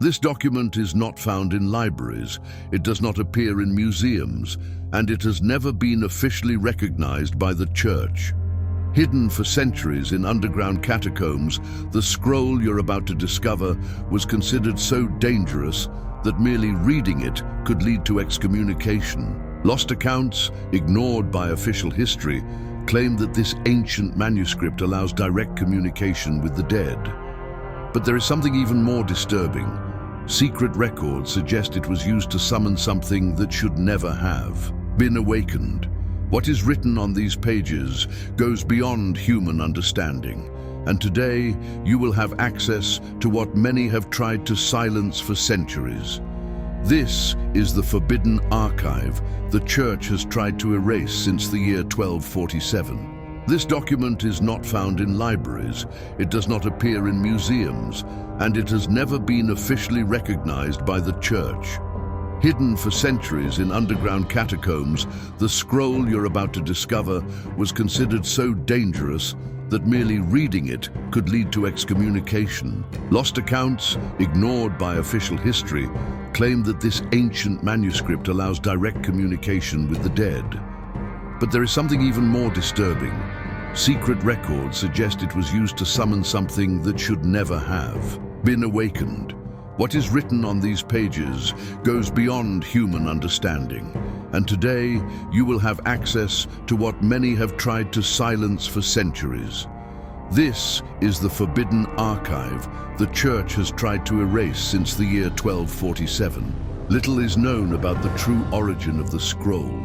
This document is not found in libraries, it does not appear in museums, and it has never been officially recognized by the Church. Hidden for centuries in underground catacombs, the scroll you're about to discover was considered so dangerous that merely reading it could lead to excommunication. Lost accounts, ignored by official history, claim that this ancient manuscript allows direct communication with the dead. But there is something even more disturbing. Secret records suggest it was used to summon something that should never have been awakened. What is written on these pages goes beyond human understanding, and today you will have access to what many have tried to silence for centuries. This is the forbidden archive the Church has tried to erase since the year 1247. This document is not found in libraries, it does not appear in museums, and it has never been officially recognized by the Church. Hidden for centuries in underground catacombs, the scroll you're about to discover was considered so dangerous that merely reading it could lead to excommunication. Lost accounts, ignored by official history, claim that this ancient manuscript allows direct communication with the dead. But there is something even more disturbing. Secret records suggest it was used to summon something that should never have been awakened. What is written on these pages goes beyond human understanding, and today you will have access to what many have tried to silence for centuries. This is the forbidden archive the Church has tried to erase since the year 1247. Little is known about the true origin of the scroll.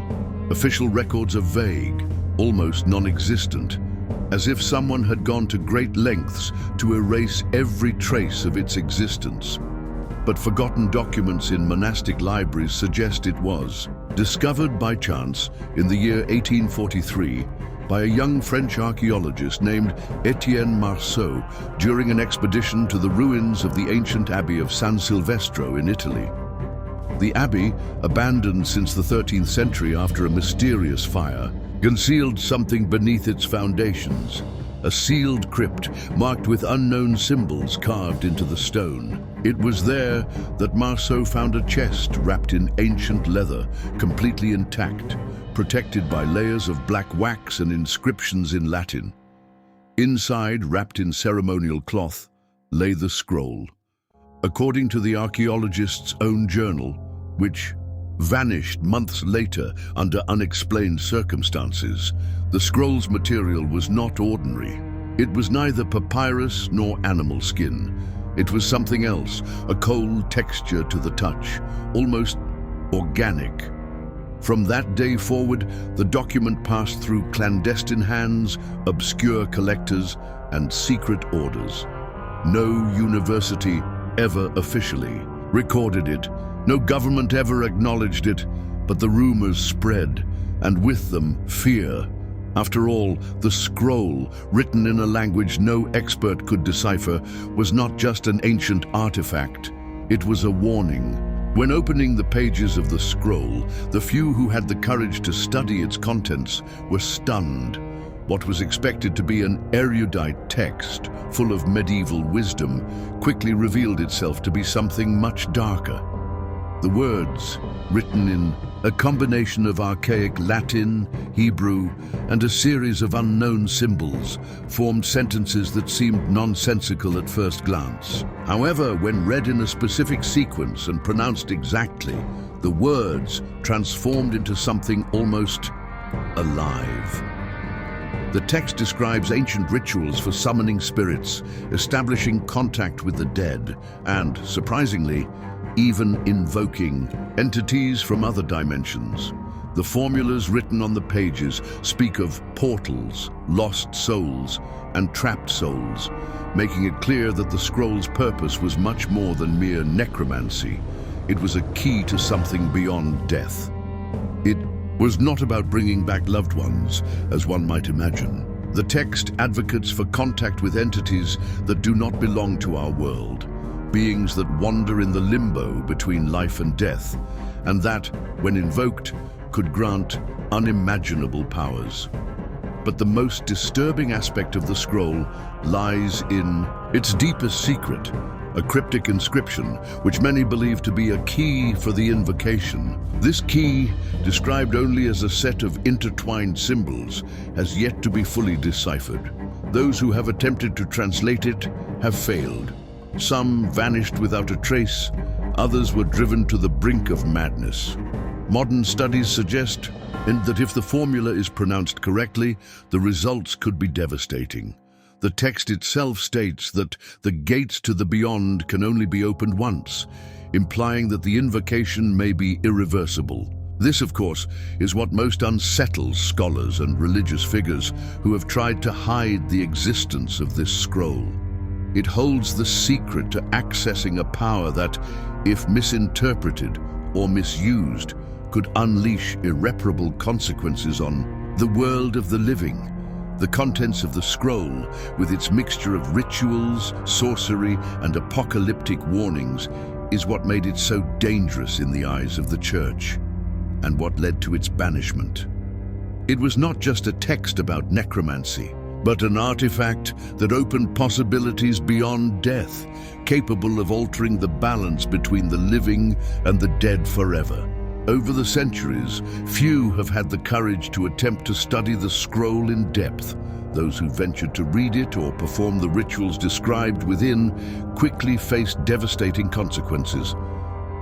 Official records are vague, almost non-existent, as if someone had gone to great lengths to erase every trace of its existence. But forgotten documents in monastic libraries suggest it was discovered by chance in the year 1843 by a young French archaeologist named Etienne Marceau during an expedition to the ruins of the ancient abbey of San Silvestro in Italy. The abbey, abandoned since the 13th century after a mysterious fire, concealed something beneath its foundations, a sealed crypt marked with unknown symbols carved into the stone. It was there that Marceau found a chest wrapped in ancient leather, completely intact, protected by layers of black wax and inscriptions in Latin. Inside, wrapped in ceremonial cloth, lay the scroll. According to the archaeologist's own journal, which vanished months later under unexplained circumstances, the scroll's material was not ordinary. It was neither papyrus nor animal skin. It was something else, a cold texture to the touch, almost organic. From that day forward, the document passed through clandestine hands, obscure collectors, and secret orders. No university ever officially recorded it. No government ever acknowledged it, but the rumors spread, and with them, fear. After all, the scroll, written in a language no expert could decipher, was not just an ancient artifact. It was a warning. When opening the pages of the scroll, the few who had the courage to study its contents were stunned. What was expected to be an erudite text, full of medieval wisdom, quickly revealed itself to be something much darker. The words, written in a combination of archaic Latin, Hebrew, and a series of unknown symbols, formed sentences that seemed nonsensical at first glance. However, when read in a specific sequence and pronounced exactly, the words transformed into something almost alive. The text describes ancient rituals for summoning spirits, establishing contact with the dead, and, surprisingly, even invoking entities from other dimensions. The formulas written on the pages speak of portals, lost souls, and trapped souls, making it clear that the scroll's purpose was much more than mere necromancy. It was a key to something beyond death. It was not about bringing back loved ones, as one might imagine. The text advocates for contact with entities that do not belong to our world, beings that wander in the limbo between life and death, and that, when invoked, could grant unimaginable powers. But the most disturbing aspect of the scroll lies in its deepest secret, a cryptic inscription which many believe to be a key for the invocation. This key, described only as a set of intertwined symbols, has yet to be fully deciphered. Those who have attempted to translate it have failed. Some vanished without a trace, others were driven to the brink of madness. Modern studies suggest that if the formula is pronounced correctly, the results could be devastating. The text itself states that the gates to the beyond can only be opened once, implying that the invocation may be irreversible. This, of course, is what most unsettles scholars and religious figures who have tried to hide the existence of this scroll. It holds the secret to accessing a power that, if misinterpreted or misused, could unleash irreparable consequences on the world of the living. The contents of the scroll, with its mixture of rituals, sorcery, and apocalyptic warnings, is what made it so dangerous in the eyes of the Church, and what led to its banishment. It was not just a text about necromancy, but an artifact that opened possibilities beyond death, capable of altering the balance between the living and the dead forever. Over the centuries, few have had the courage to attempt to study the scroll in depth. Those who ventured to read it or perform the rituals described within quickly faced devastating consequences.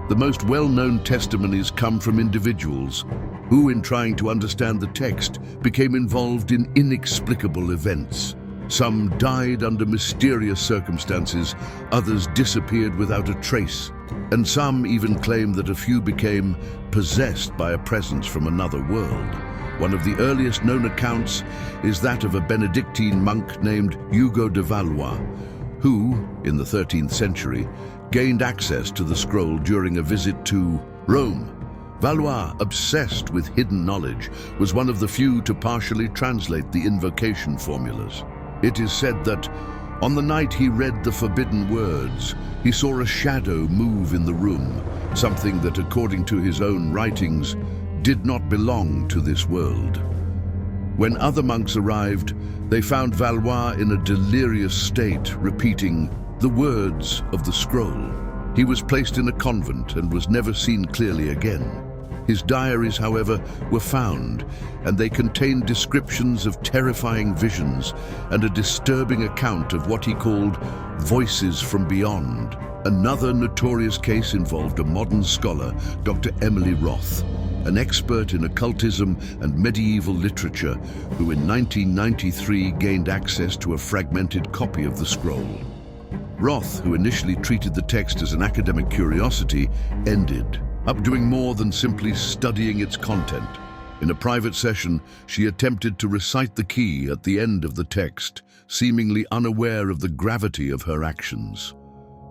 The most well-known testimonies come from individuals who, in trying to understand the text, became involved in inexplicable events. Some died under mysterious circumstances, others disappeared without a trace, and some even claim that a few became possessed by a presence from another world. One of the earliest known accounts is that of a Benedictine monk named Hugo de Valois, who, in the 13th century, gained access to the scroll during a visit to Rome. Valois, obsessed with hidden knowledge, was one of the few to partially translate the invocation formulas. It is said that, on the night he read the forbidden words, he saw a shadow move in the room, something that, according to his own writings, did not belong to this world. When other monks arrived, they found Valois in a delirious state, repeating the words of the scroll. He was placed in a convent and was never seen clearly again. His diaries, however, were found, and they contained descriptions of terrifying visions and a disturbing account of what he called voices from beyond. Another notorious case involved a modern scholar, Dr. Emily Roth, an expert in occultism and medieval literature, who in 1993 gained access to a fragmented copy of the scroll. Roth, who initially treated the text as an academic curiosity, ended up doing more than simply studying its content. In a private session, she attempted to recite the key at the end of the text, seemingly unaware of the gravity of her actions.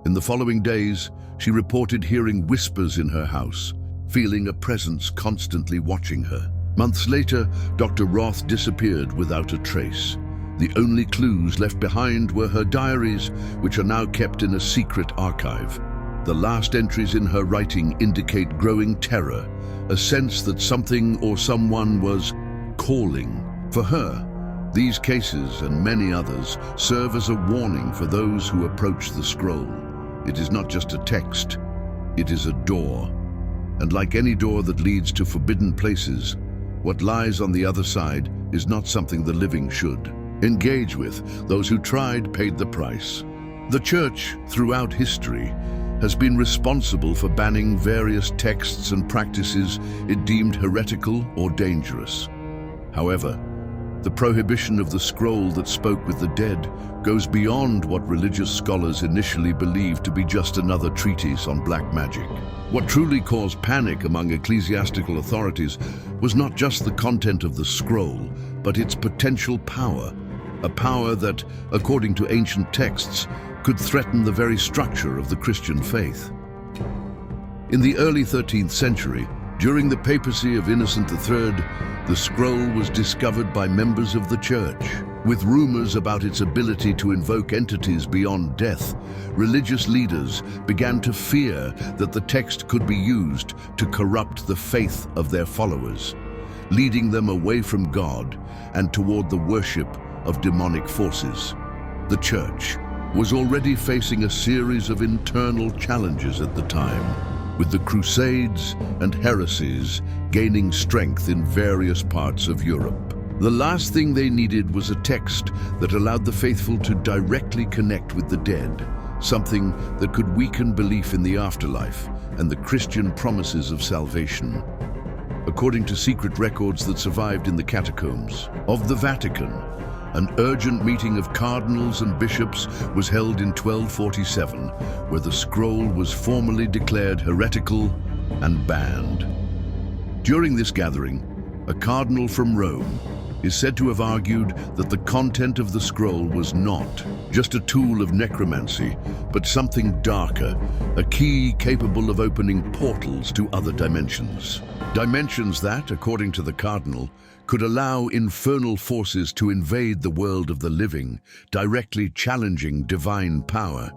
In the following days, she reported hearing whispers in her house, feeling a presence constantly watching her. Months later, Dr. Roth disappeared without a trace. The only clues left behind were her diaries, which are now kept in a secret archive. The last entries in her writing indicate growing terror, a sense that something or someone was calling. For her, these cases and many others serve as a warning for those who approach the scroll. It is not just a text, it is a door. And like any door that leads to forbidden places, what lies on the other side is not something the living should engage with. Those who tried paid the price. The Church, throughout history, has been responsible for banning various texts and practices it deemed heretical or dangerous. However, the prohibition of the scroll that spoke with the dead goes beyond what religious scholars initially believed to be just another treatise on black magic. What truly caused panic among ecclesiastical authorities was not just the content of the scroll, but its potential power, a power that, according to ancient texts, could threaten the very structure of the Christian faith. In the early 13th century, during the papacy of Innocent III, the scroll was discovered by members of the Church. With rumors about its ability to invoke entities beyond death, religious leaders began to fear that the text could be used to corrupt the faith of their followers, leading them away from God and toward the worship of demonic forces. The Church, was already facing a series of internal challenges at the time, with the Crusades and heresies gaining strength in various parts of Europe. The last thing they needed was a text that allowed the faithful to directly connect with the dead, something that could weaken belief in the afterlife and the Christian promises of salvation. According to secret records that survived in the catacombs of the Vatican, an urgent meeting of cardinals and bishops was held in 1247, where the scroll was formally declared heretical and banned. During this gathering, a cardinal from Rome is said to have argued that the content of the scroll was not just a tool of necromancy, but something darker, a key capable of opening portals to other dimensions. Dimensions that, according to the cardinal, could allow infernal forces to invade the world of the living, directly challenging divine power.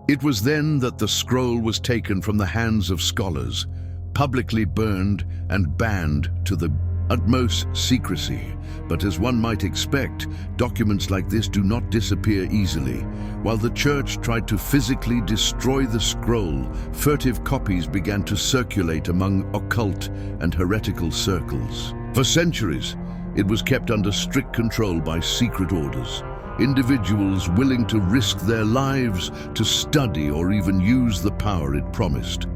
It was then that the scroll was taken from the hands of scholars, publicly burned and banned to the utmost secrecy. But as one might expect, documents like this do not disappear easily. While the church tried to physically destroy the scroll, furtive copies began to circulate among occult and heretical circles. For centuries, it was kept under strict control by secret orders, individuals willing to risk their lives to study or even use the power it promised.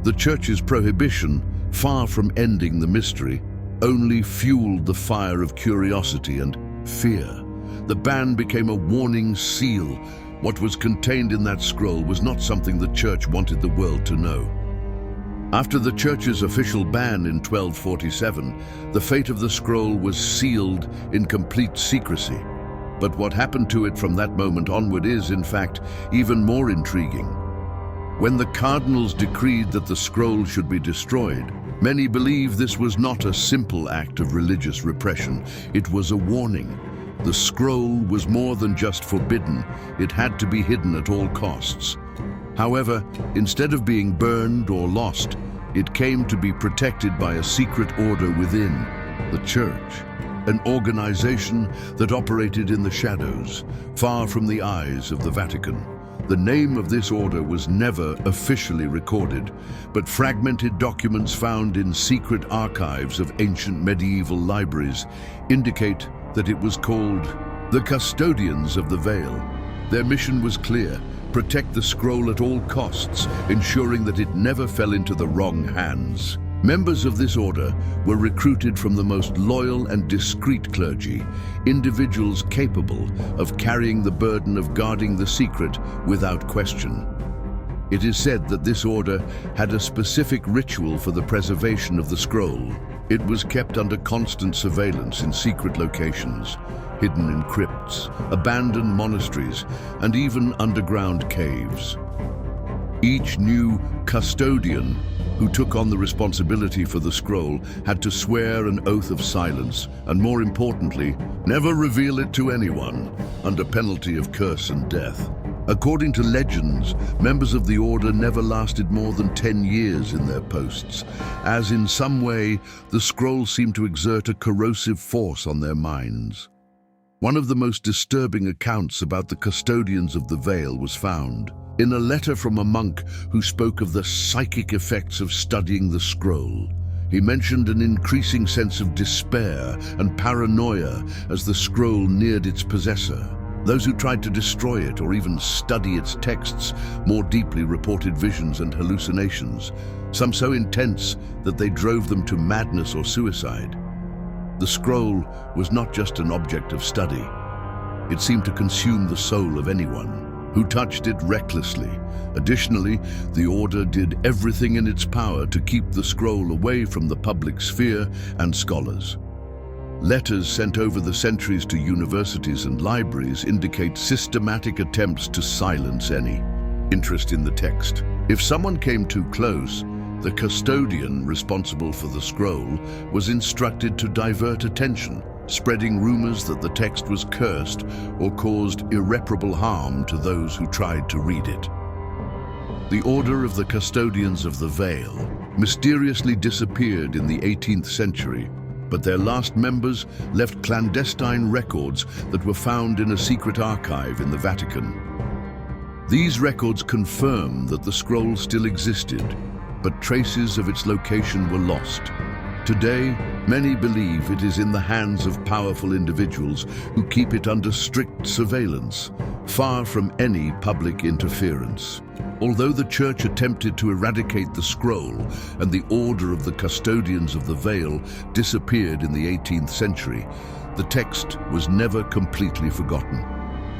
The church's prohibition, far from ending the mystery, only fueled the fire of curiosity and fear. The ban became a warning seal. What was contained in that scroll was not something the church wanted the world to know. After the church's official ban in 1247, the fate of the scroll was sealed in complete secrecy. But what happened to it from that moment onward is, in fact, even more intriguing. When the cardinals decreed that the scroll should be destroyed, many believe this was not a simple act of religious repression. It was a warning. The scroll was more than just forbidden. It had to be hidden at all costs. However, instead of being burned or lost, it came to be protected by a secret order within the church, an organization that operated in the shadows, far from the eyes of the Vatican. The name of this order was never officially recorded, but fragmented documents found in secret archives of ancient medieval libraries indicate that it was called the Custodians of the Veil. Their mission was clear: protect the scroll at all costs, ensuring that it never fell into the wrong hands. Members of this order were recruited from the most loyal and discreet clergy, individuals capable of carrying the burden of guarding the secret without question. It is said that this order had a specific ritual for the preservation of the scroll. It was kept under constant surveillance in secret locations, hidden in crypts, abandoned monasteries, and even underground caves. Each new custodian who took on the responsibility for the scroll had to swear an oath of silence, and more importantly, never reveal it to anyone, under penalty of curse and death. According to legends, members of the order never lasted more than 10 years in their posts, as in some way the scroll seemed to exert a corrosive force on their minds. One of the most disturbing accounts about the custodians of the veil was found in a letter from a monk who spoke of the psychic effects of studying the scroll. He mentioned an increasing sense of despair and paranoia as the scroll neared its possessor. Those who tried to destroy it or even study its texts more deeply reported visions and hallucinations, some so intense that they drove them to madness or suicide. The scroll was not just an object of study. It seemed to consume the soul of anyone who touched it recklessly. Additionally, the order did everything in its power to keep the scroll away from the public sphere and scholars. Letters sent over the centuries to universities and libraries indicate systematic attempts to silence any interest in the text. If someone came too close, the custodian responsible for the scroll was instructed to divert attention, spreading rumors that the text was cursed or caused irreparable harm to those who tried to read it. The Order of the Custodians of the Veil mysteriously disappeared in the 18th century, but their last members left clandestine records that were found in a secret archive in the Vatican. These records confirm that the scroll still existed, but traces of its location were lost. Today, many believe it is in the hands of powerful individuals who keep it under strict surveillance, far from any public interference. Although the Church attempted to eradicate the scroll and the order of the custodians of the veil disappeared in the 18th century, the text was never completely forgotten.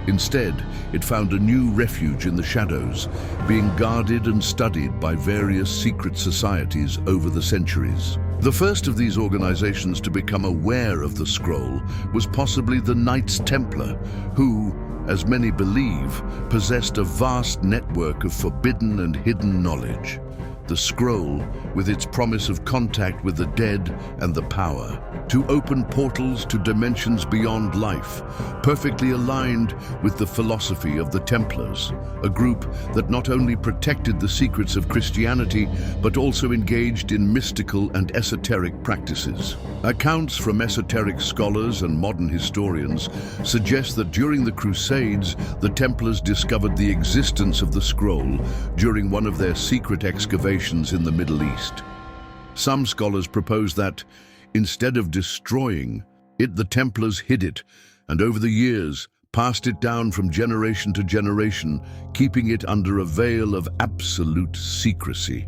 Instead, it found a new refuge in the shadows, being guarded and studied by various secret societies over the centuries. The first of these organizations to become aware of the scroll was possibly the Knights Templar, who, as many believe, possessed a vast network of forbidden and hidden knowledge. The scroll, with its promise of contact with the dead and the power to open portals to dimensions beyond life, perfectly aligned with the philosophy of the Templars, a group that not only protected the secrets of Christianity, but also engaged in mystical and esoteric practices. Accounts from esoteric scholars and modern historians suggest that during the Crusades, the Templars discovered the existence of the scroll during one of their secret excavations in the Middle East. Some scholars propose that, instead of destroying it, the Templars hid it, and over the years passed it down from generation to generation, keeping it under a veil of absolute secrecy.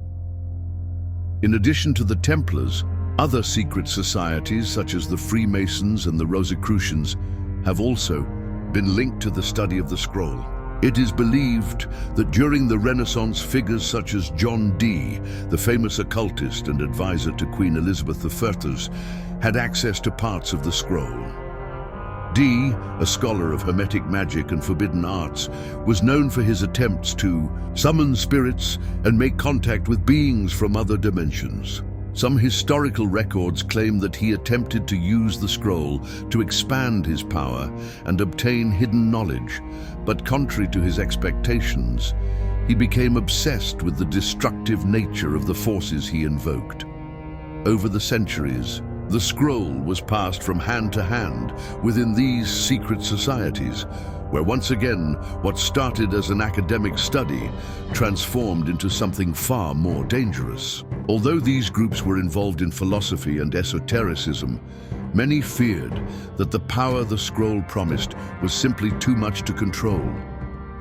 In addition to the Templars, other secret societies such as the Freemasons and the Rosicrucians have also been linked to the study of the scroll. It is believed that during the Renaissance, figures such as John Dee, the famous occultist and advisor to Queen Elizabeth I, had access to parts of the scroll. Dee, a scholar of Hermetic magic and forbidden arts, was known for his attempts to summon spirits and make contact with beings from other dimensions. Some historical records claim that he attempted to use the scroll to expand his power and obtain hidden knowledge, but contrary to his expectations, he became obsessed with the destructive nature of the forces he invoked. Over the centuries, the scroll was passed from hand to hand within these secret societies, where once again, what started as an academic study transformed into something far more dangerous. Although these groups were involved in philosophy and esotericism, many feared that the power the scroll promised was simply too much to control.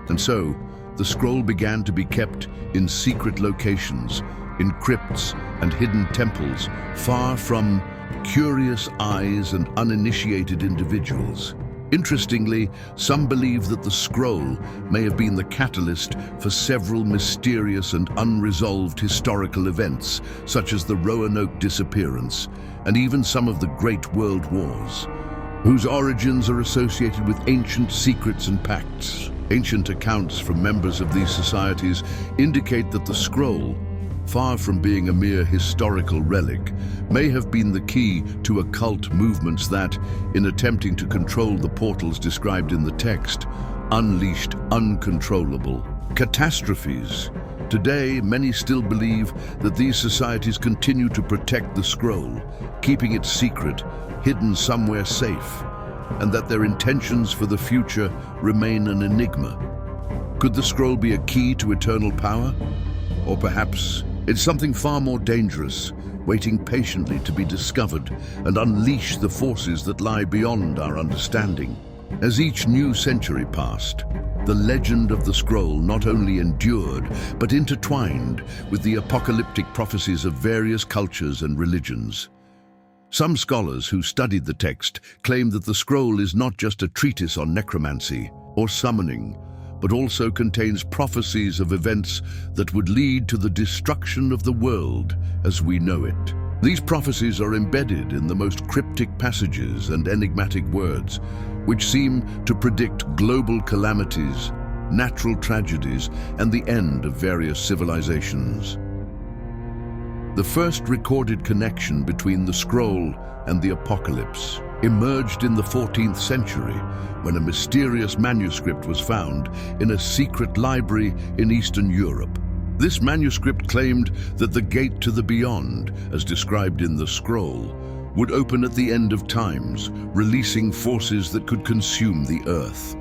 And so, the scroll began to be kept in secret locations, in crypts and hidden temples, far from curious eyes and uninitiated individuals. Interestingly, some believe that the scroll may have been the catalyst for several mysterious and unresolved historical events, such as the Roanoke disappearance, and even some of the Great World Wars, whose origins are associated with ancient secrets and pacts. Ancient accounts from members of these societies indicate that the scroll, far from being a mere historical relic, may have been the key to occult movements that, in attempting to control the portals described in the text, unleashed uncontrollable catastrophes. Today, many still believe that these societies continue to protect the scroll, keeping it secret, hidden somewhere safe, and that their intentions for the future remain an enigma. Could the scroll be a key to eternal power? Or perhaps it's something far more dangerous, waiting patiently to be discovered and unleash the forces that lie beyond our understanding. As each new century passed, the legend of the scroll not only endured, but intertwined with the apocalyptic prophecies of various cultures and religions. Some scholars who studied the text claim that the scroll is not just a treatise on necromancy or summoning, but also contains prophecies of events that would lead to the destruction of the world as we know it. These prophecies are embedded in the most cryptic passages and enigmatic words, which seem to predict global calamities, natural tragedies, and the end of various civilizations. The first recorded connection between the scroll and the apocalypse emerged in the 14th century when a mysterious manuscript was found in a secret library in Eastern Europe. This manuscript claimed that the gate to the beyond, as described in the scroll, would open at the end of times, releasing forces that could consume the earth.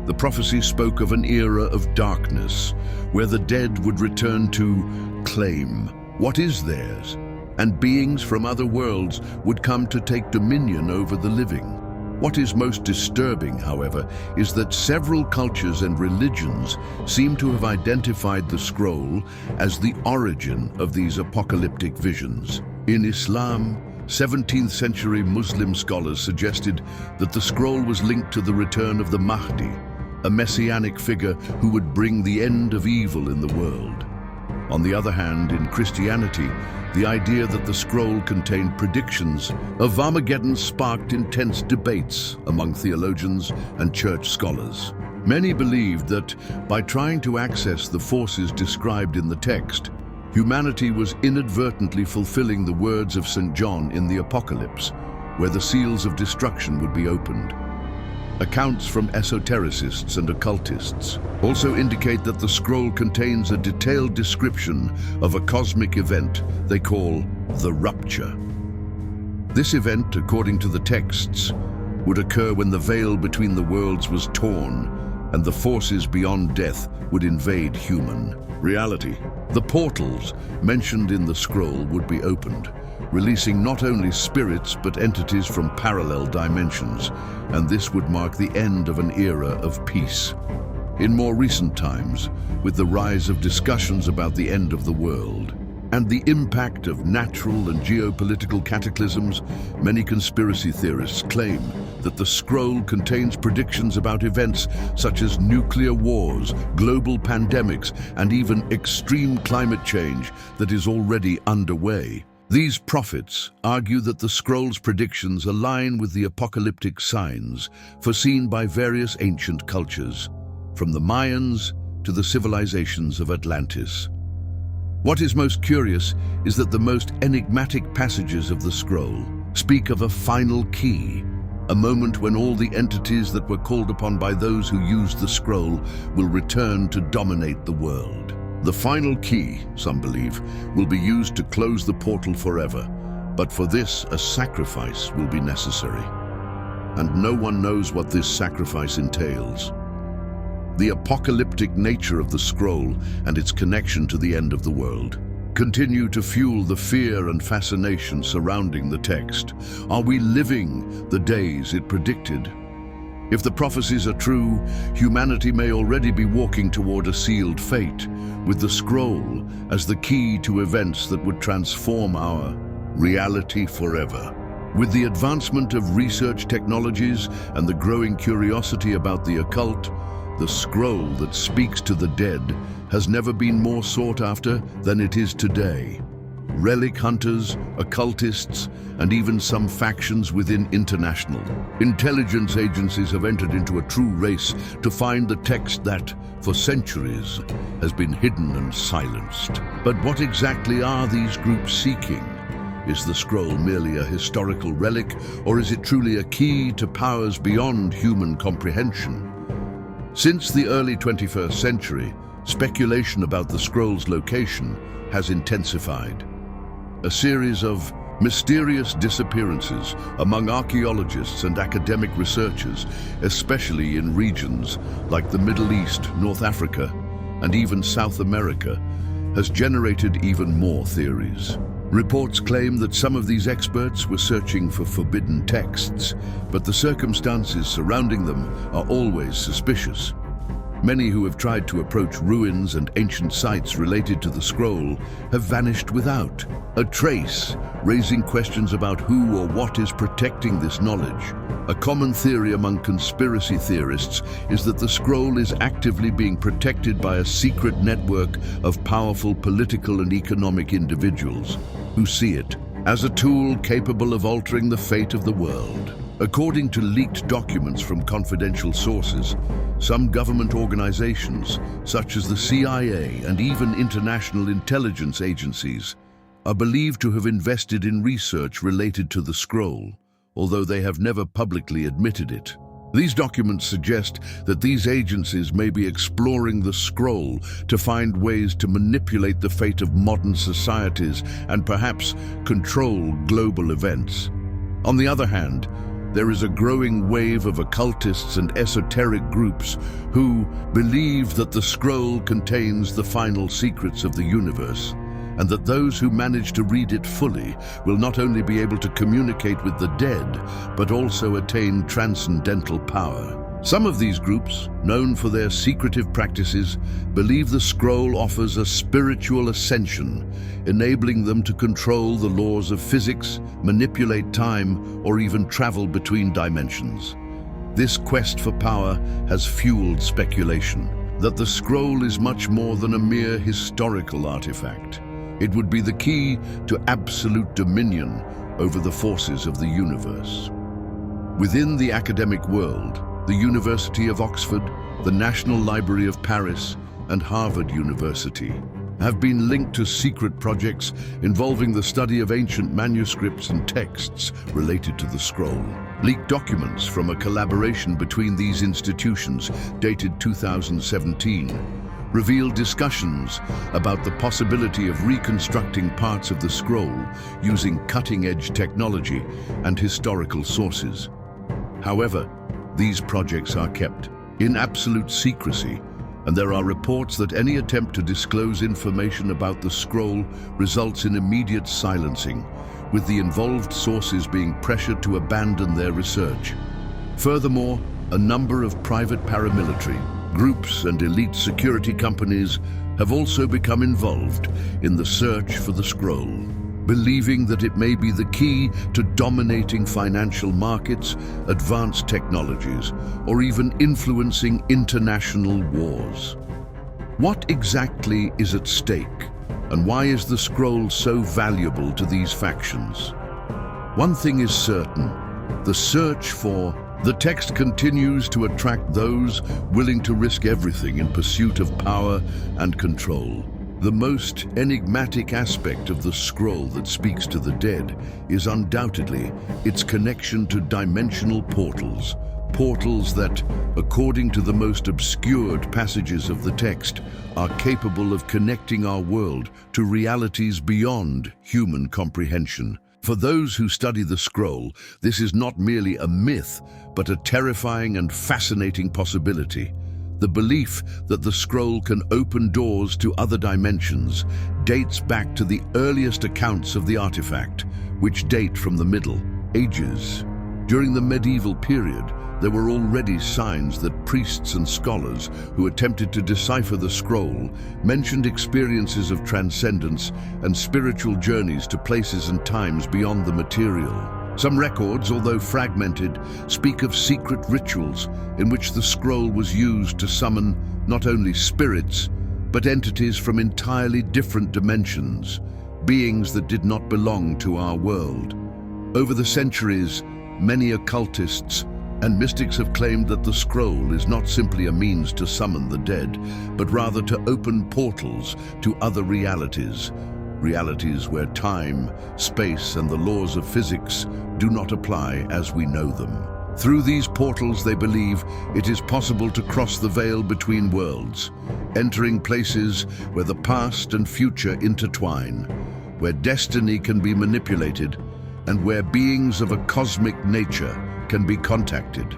The prophecy spoke of an era of darkness, where the dead would return to claim what is theirs, and beings from other worlds would come to take dominion over the living. What is most disturbing, however, is that several cultures and religions seem to have identified the scroll as the origin of these apocalyptic visions. In Islam, 17th century Muslim scholars suggested that the scroll was linked to the return of the Mahdi, a messianic figure who would bring the end of evil in the world. On the other hand, in Christianity, the idea that the scroll contained predictions of Armageddon sparked intense debates among theologians and church scholars. Many believed that by trying to access the forces described in the text, humanity was inadvertently fulfilling the words of St. John in the Apocalypse, where the seals of destruction would be opened. Accounts from esotericists and occultists also indicate that the scroll contains a detailed description of a cosmic event they call the Rupture. This event, according to the texts, would occur when the veil between the worlds was torn and the forces beyond death would invade human reality. The portals mentioned in the scroll would be opened, releasing not only spirits but entities from parallel dimensions, and this would mark the end of an era of peace. In more recent times, with the rise of discussions about the end of the world and the impact of natural and geopolitical cataclysms, many conspiracy theorists claim that the scroll contains predictions about events such as nuclear wars, global pandemics, and even extreme climate change that is already underway. These prophets argue that the scroll's predictions align with the apocalyptic signs foreseen by various ancient cultures, from the Mayans to the civilizations of Atlantis. What is most curious is that the most enigmatic passages of the scroll speak of a final key, a moment when all the entities that were called upon by those who used the scroll will return to dominate the world. The final key, some believe, will be used to close the portal forever, but for this a sacrifice will be necessary. And no one knows what this sacrifice entails. The apocalyptic nature of the scroll and its connection to the end of the world continue to fuel the fear and fascination surrounding the text. Are we living the days it predicted? If the prophecies are true, humanity may already be walking toward a sealed fate, with the scroll as the key to events that would transform our reality forever. With the advancement of research technologies and the growing curiosity about the occult, the scroll that speaks to the dead has never been more sought after than it is today. Relic hunters, occultists, and even some factions within international intelligence agencies have entered into a true race to find the text that, for centuries, has been hidden and silenced. But what exactly are these groups seeking? Is the scroll merely a historical relic, or is it truly a key to powers beyond human comprehension? Since the early 21st century, speculation about the scroll's location has intensified. A series of mysterious disappearances among archaeologists and academic researchers, especially in regions like the Middle East, North Africa, and even South America, has generated even more theories. Reports claim that some of these experts were searching for forbidden texts, but the circumstances surrounding them are always suspicious. Many who have tried to approach ruins and ancient sites related to the scroll have vanished without a trace, raising questions about who or what is protecting this knowledge. A common theory among conspiracy theorists is that the scroll is actively being protected by a secret network of powerful political and economic individuals who see it as a tool capable of altering the fate of the world. According to leaked documents from confidential sources, some government organizations, such as the CIA and even international intelligence agencies, are believed to have invested in research related to the scroll, although they have never publicly admitted it. These documents suggest that these agencies may be exploring the scroll to find ways to manipulate the fate of modern societies and perhaps control global events. On the other hand, there is a growing wave of occultists and esoteric groups who believe that the scroll contains the final secrets of the universe, and that those who manage to read it fully will not only be able to communicate with the dead, but also attain transcendental power. Some of these groups, known for their secretive practices, believe the scroll offers a spiritual ascension, enabling them to control the laws of physics, manipulate time, or even travel between dimensions. This quest for power has fueled speculation that the scroll is much more than a mere historical artifact. It would be the key to absolute dominion over the forces of the universe. Within the academic world, the University of Oxford, the National Library of Paris, and Harvard University have been linked to secret projects involving the study of ancient manuscripts and texts related to the scroll. Leaked documents from a collaboration between these institutions, dated 2017, revealed discussions about the possibility of reconstructing parts of the scroll using cutting-edge technology and historical sources. However, these projects are kept in absolute secrecy, and there are reports that any attempt to disclose information about the scroll results in immediate silencing, with the involved sources being pressured to abandon their research. Furthermore, a number of private paramilitary groups and elite security companies have also become involved in the search for the scroll, believing that it may be the key to dominating financial markets, advanced technologies, or even influencing international wars. What exactly is at stake, and why is the scroll so valuable to these factions? One thing is certain: the search for the text continues to attract those willing to risk everything in pursuit of power and control. The most enigmatic aspect of the scroll that speaks to the dead is undoubtedly its connection to dimensional portals. Portals that, according to the most obscured passages of the text, are capable of connecting our world to realities beyond human comprehension. For those who study the scroll, this is not merely a myth, but a terrifying and fascinating possibility. The belief that the scroll can open doors to other dimensions dates back to the earliest accounts of the artifact, which date from the Middle Ages. During the medieval period, there were already signs that priests and scholars who attempted to decipher the scroll mentioned experiences of transcendence and spiritual journeys to places and times beyond the material. Some records, although fragmented, speak of secret rituals in which the scroll was used to summon not only spirits, but entities from entirely different dimensions, beings that did not belong to our world. Over the centuries, many occultists and mystics have claimed that the scroll is not simply a means to summon the dead, but rather to open portals to other realities where time, space, and the laws of physics do not apply as we know them. Through these portals, they believe it is possible to cross the veil between worlds, entering places where the past and future intertwine, where destiny can be manipulated, and where beings of a cosmic nature can be contacted.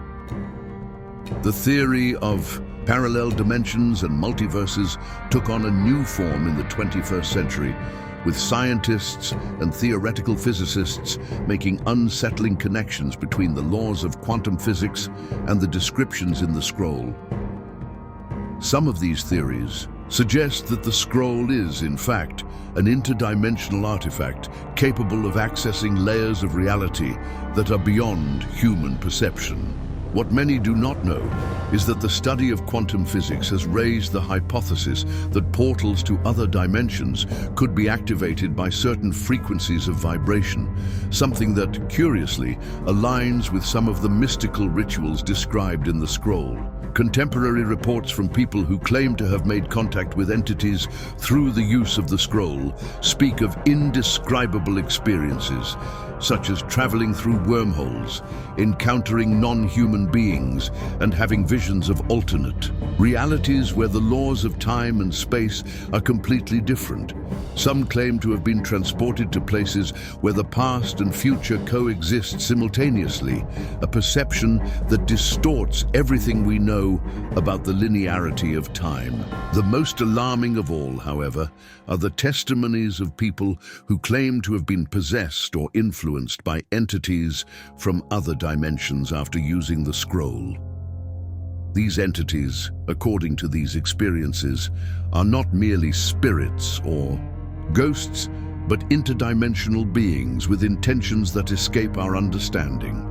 The theory of parallel dimensions and multiverses took on a new form in the 21st century, with scientists and theoretical physicists making unsettling connections between the laws of quantum physics and the descriptions in the scroll. Some of these theories suggest that the scroll is, in fact, an interdimensional artifact capable of accessing layers of reality that are beyond human perception. What many do not know is that the study of quantum physics has raised the hypothesis that portals to other dimensions could be activated by certain frequencies of vibration, something that, curiously, aligns with some of the mystical rituals described in the scroll. Contemporary reports from people who claim to have made contact with entities through the use of the scroll speak of indescribable experiences, such as traveling through wormholes, encountering non-human beings, and having visions of alternate realities where the laws of time and space are completely different. Some claim to have been transported to places where the past and future coexist simultaneously, a perception that distorts everything we know about the linearity of time. The most alarming of all, however, are the testimonies of people who claim to have been possessed or influenced by entities from other dimensions after using the scroll. These entities, according to these experiences, are not merely spirits or ghosts, but interdimensional beings with intentions that escape our understanding.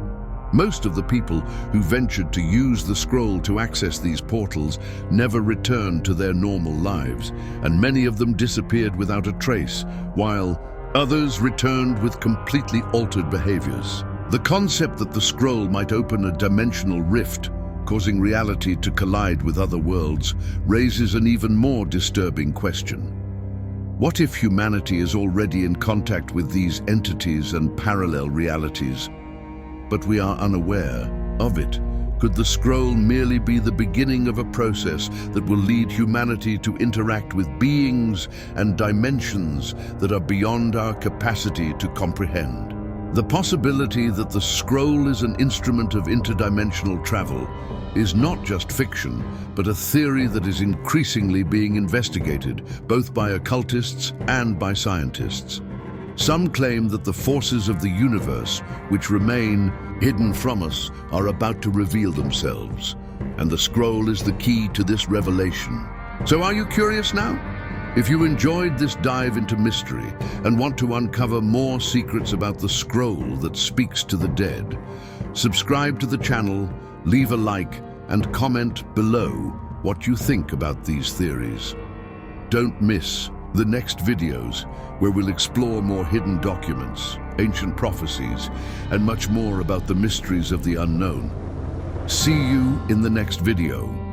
Most of the people who ventured to use the scroll to access these portals never returned to their normal lives, and many of them disappeared without a trace, while others returned with completely altered behaviors. The concept that the scroll might open a dimensional rift, causing reality to collide with other worlds, raises an even more disturbing question. What if humanity is already in contact with these entities and parallel realities, but we are unaware of it? Could the scroll merely be the beginning of a process that will lead humanity to interact with beings and dimensions that are beyond our capacity to comprehend? The possibility that the scroll is an instrument of interdimensional travel is not just fiction, but a theory that is increasingly being investigated, both by occultists and by scientists. Some claim that the forces of the universe, which remain hidden from us, are about to reveal themselves, and the scroll is the key to this revelation. So are you curious now? If you enjoyed this dive into mystery and want to uncover more secrets about the scroll that speaks to the dead, subscribe to the channel, leave a like, and comment below what you think about these theories. Don't miss the next videos, where we'll explore more hidden documents, ancient prophecies, and much more about the mysteries of the unknown. See you in the next video.